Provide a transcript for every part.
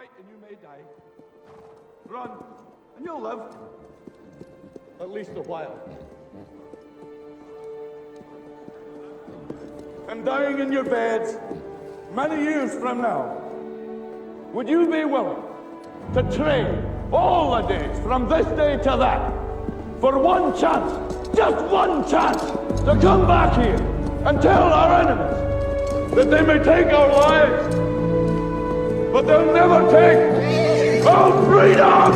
fight and you may die. Run, and you'll live. At least a while. And dying in your beds many years from now, would you be willing to trade all the days from this day to that for one chance, just one chance, to come back here and tell our enemies that they may take our lives, but they'll never take our freedom!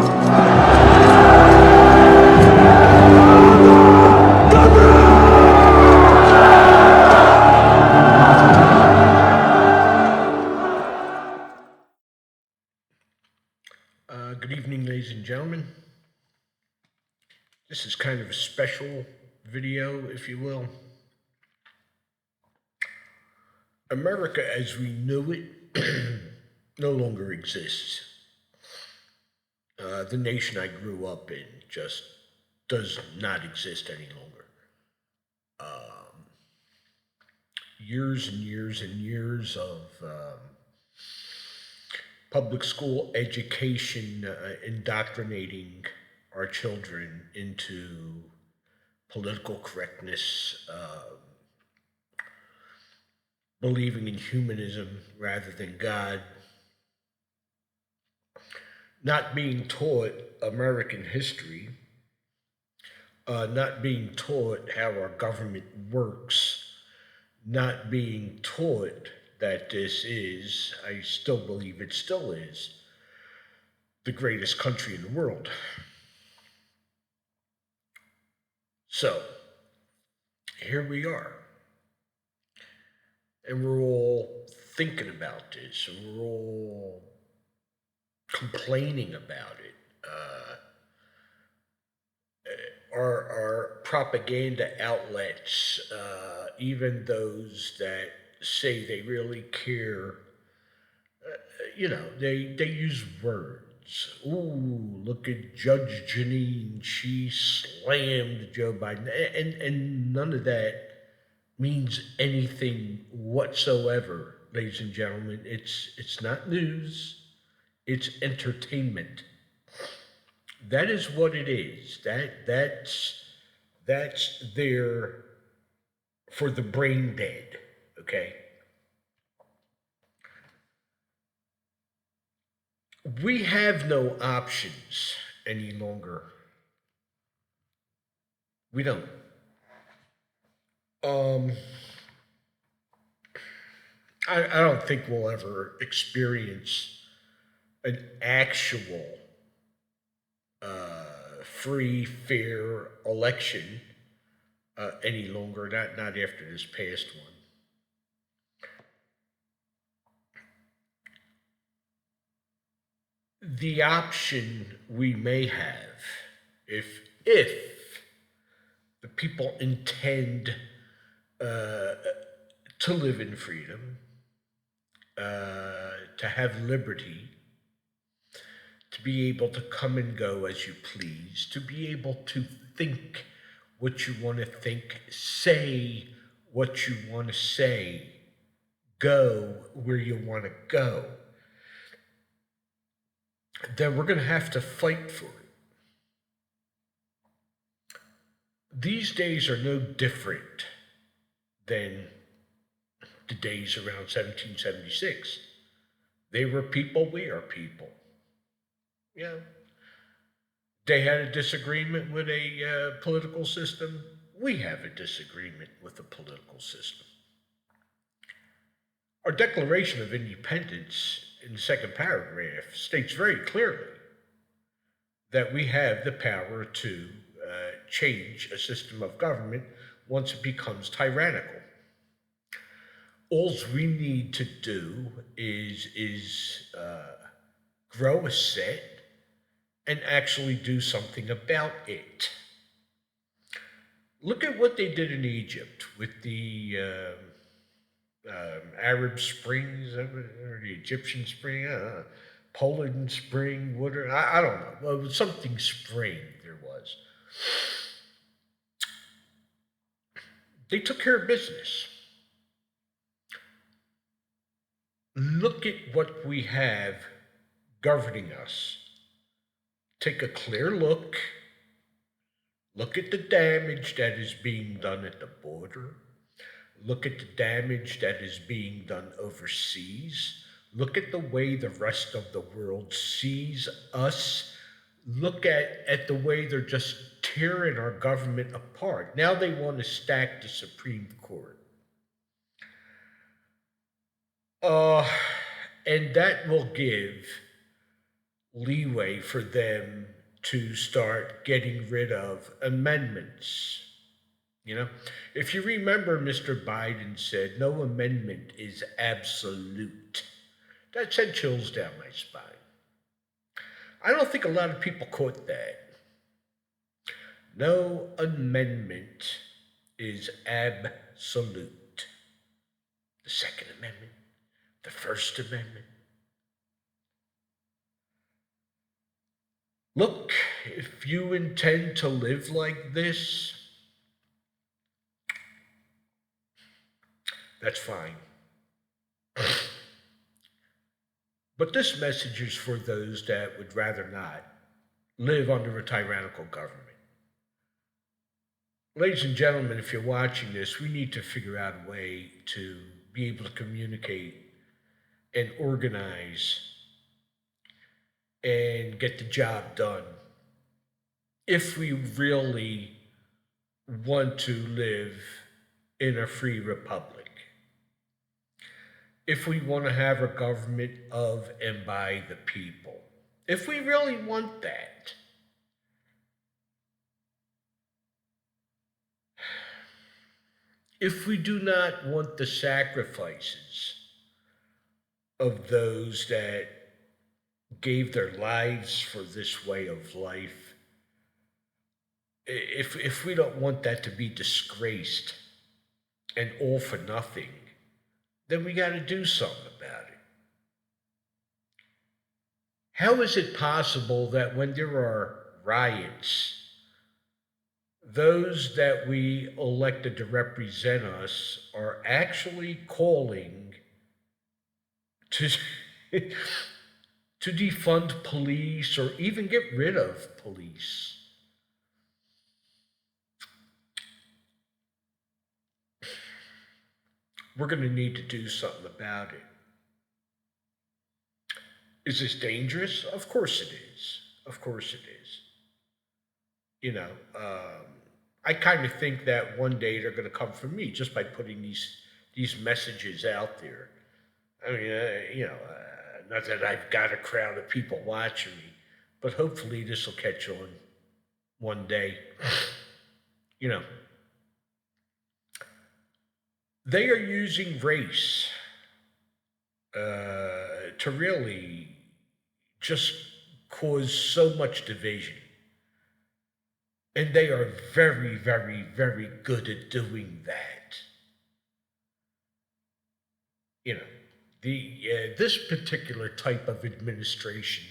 Good evening, ladies and gentlemen. This is kind of a special video, if you will. America as we knew it no longer exists. The nation I grew up in just does not exist any longer. Years and years and years of public school education indoctrinating our children into political correctness, believing in humanism rather than God, not being taught American history, not being taught how our government works, not being taught that this is, I still believe it still is, the greatest country in the world. So, here we are. And we're all thinking about this, and we're all complaining about it. Our propaganda outlets, even those that say they really care, they use words. Ooh, look at Judge Janine, she slammed Joe Biden, and none of that means anything whatsoever, ladies and gentlemen. It's not news, it's entertainment. That is what it is. That's there for the brain dead. Okay. We have no options any longer. We don't. I don't think we'll ever experience an actual free, fair election any longer. Not after this past one. The option we may have, if the people intend to live in freedom, to have liberty, to be able to come and go as you please, to be able to think what you want to think, say what you want to say, go where you want to go, then we're going to have to fight for it. These days are no different than the days around 1776. They were people, we are people. Yeah. They had a disagreement with a political system. We have a disagreement with the political system. Our Declaration of Independence in the second paragraph states very clearly that we have the power to change a system of government once it becomes tyrannical. All we need to do is grow a set and actually do something about it. Look at what they did in Egypt with the Arab Springs, or the Egyptian Spring, Poland Spring, whatever. I don't know. Well, it was something spring there was. They took care of business. Look at what we have governing us. Take a clear look. Look at the damage that is being done at the border. Look at the damage that is being done overseas. Look at the way the rest of the world sees us. Look at the way they're just tearing our government apart. Now they want to stack the Supreme Court. Uh, and that will give leeway for them to start getting rid of amendments. You know, if you remember, Mr. Biden said no amendment is absolute. That sent chills down my spine. I don't think a lot of people caught that. No amendment is absolute. The Second Amendment, the First Amendment. Look, if you intend to live like this, that's fine. But this message is for those that would rather not live under a tyrannical government. Ladies and gentlemen, if you're watching this, we need to figure out a way to be able to communicate and organize and get the job done if we really want to live in a free republic. If we want to have a government of and by the people. If we really want that. If we do not want the sacrifices of those that gave their lives for this way of life, if we don't want that to be disgraced and all for nothing, then we got to do something about it. How is it possible that when there are riots, those that we elected to represent us are actually calling to to defund police or even get rid of police? We're going to need to do something about it. Is this dangerous? Of course it is. Of course it is. You know, I kind of think that one day they're going to come for me just by putting these messages out there. I mean, not that I've got a crowd of people watching me, but hopefully this will catch on one day. You know, they are using race to really just cause so much division. And they are very, very, very good at doing that. You know, this particular type of administration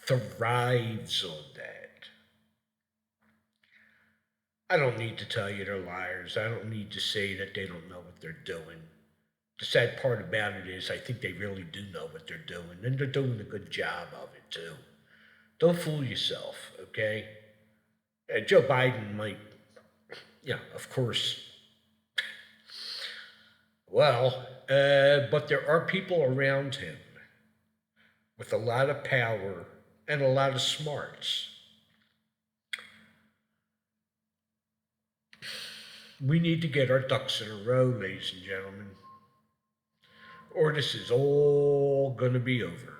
thrives on that. I don't need to tell you they're liars. I don't need to say that they don't know what they're doing. The sad part about it is I think they really do know what they're doing, and they're doing a good job of it too. Don't fool yourself, okay? Joe Biden might, of course. Well, but there are people around him with a lot of power and a lot of smarts. We need to get our ducks in a row, ladies and gentlemen, or this is all going to be over.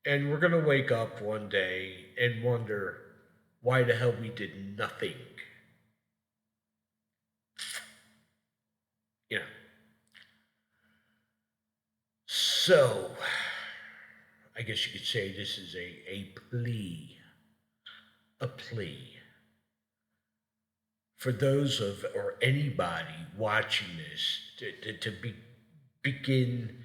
And we're going to wake up one day and wonder why the hell we did nothing. You know. So, I guess you could say this is a plea. A plea. For those of, or anybody watching this, to begin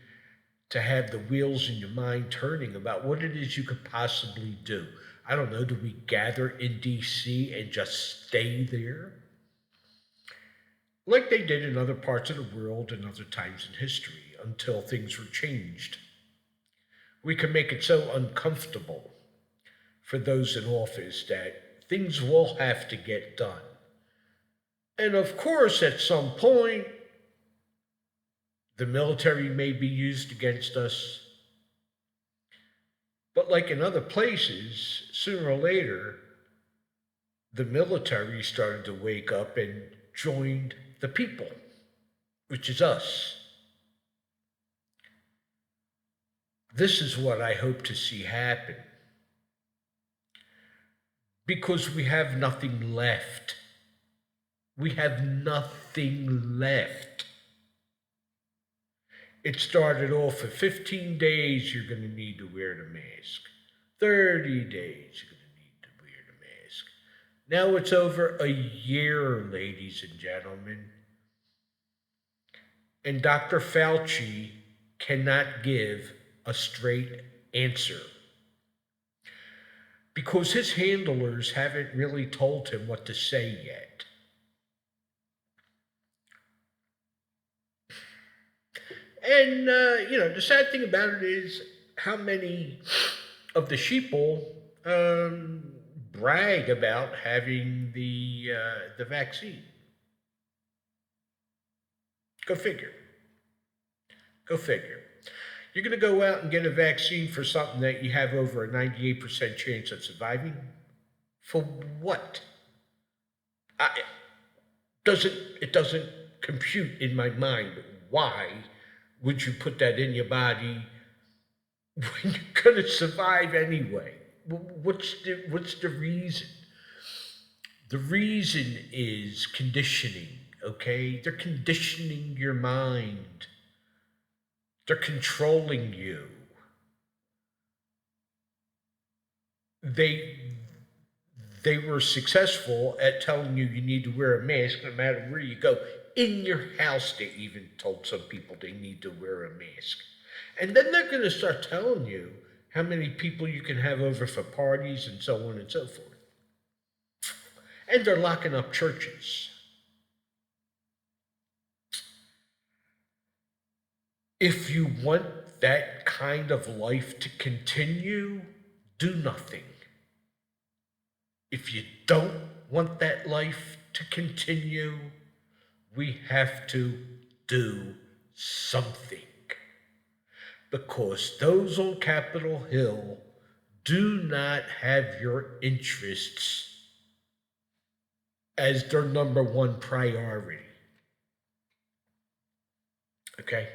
to have the wheels in your mind turning about what it is you could possibly do. I don't know, do we gather in D.C. and just stay there? Like they did in other parts of the world and other times in history until things were changed. We can make it so uncomfortable for those in office that things will have to get done. And of course, at some point, the military may be used against us. But like in other places, sooner or later, the military started to wake up and joined the people, which is us. This is what I hope to see happen. Because we have nothing left. We have nothing left. It started off at 15 days, you're going to need to wear the mask. 30 days, you're going to need to wear the mask. Now it's over a year, ladies and gentlemen. And Dr. Fauci cannot give a straight answer. Because his handlers haven't really told him what to say yet. And, the sad thing about it is how many of the sheeple brag about having the vaccine. Go figure. Go figure. You're going to go out and get a vaccine for something that you have over a 98% chance of surviving? For what? It doesn't compute in my mind. Why would you put that in your body when you're going to survive anyway? What's the reason? The reason is conditioning, okay? They're conditioning your mind. They're controlling you. They were successful at telling you need to wear a mask no matter where you go. In your house, they even told some people they need to wear a mask. And then they're going to start telling you how many people you can have over for parties and so on and so forth. And they're locking up churches. If you want that kind of life to continue, do nothing. If you don't want that life to continue, we have to do something. Because those on Capitol Hill do not have your interests as their number one priority. Okay?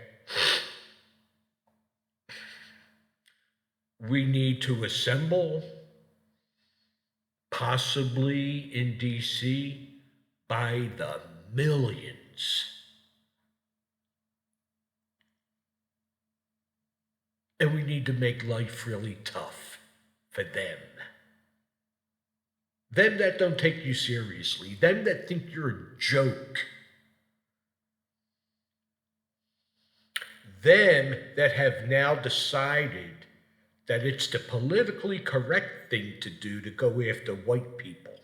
We need to assemble, possibly in DC, by the millions. And we need to make life really tough for them. Them that don't take you seriously. Them that think you're a joke. Them that have now decided that it's the politically correct thing to do to go after white people.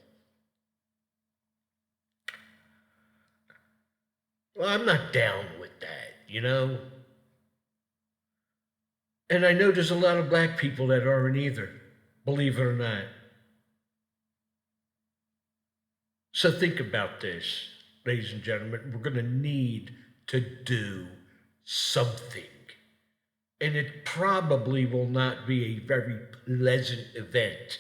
Well, I'm not down with that, And I know there's a lot of black people that aren't either, believe it or not. So think about this, ladies and gentlemen. We're going to need to do something. And it probably will not be a very pleasant event.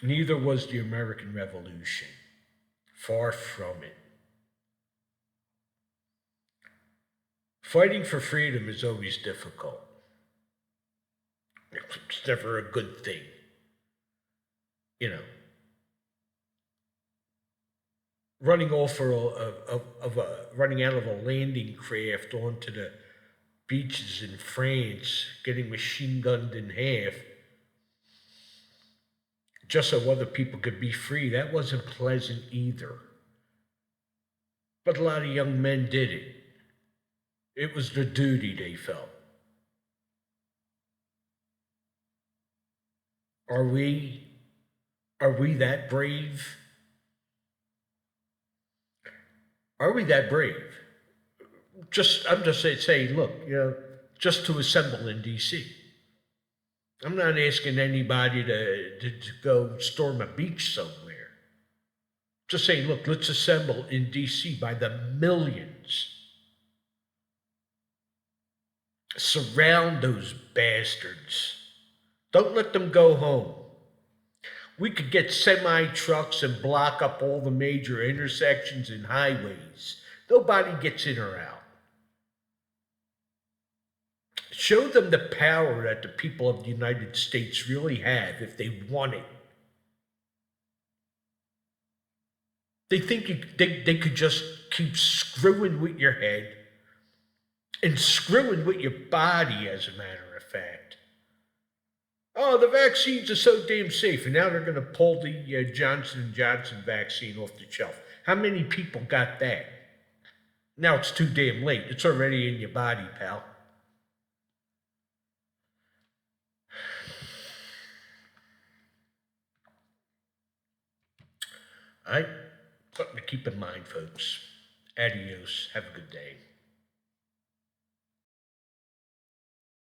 Neither was the American Revolution. Far from it. Fighting for freedom is always difficult. It's never a good thing. Running running out of a landing craft onto the beaches in France, getting machine gunned in half, just so other people could be free, that wasn't pleasant either. But a lot of young men did it. It was the duty they felt. Are we that brave? Are we that brave? I'm just saying, look, just to assemble in D.C. I'm not asking anybody to go storm a beach somewhere. Just saying, look, let's assemble in D.C. by the millions. Surround those bastards. Don't let them go home. We could get semi trucks and block up all the major intersections and highways. Nobody gets in or out. Show them the power that the people of the United States really have if they want it. They think they could just keep screwing with your head and screwing with your body, as a matter of fact. Oh, the vaccines are so damn safe, and now they're going to pull the Johnson & Johnson vaccine off the shelf. How many people got that? Now it's too damn late. It's already in your body, pal. All right? Something to keep in mind, folks. Adios. Have a good day.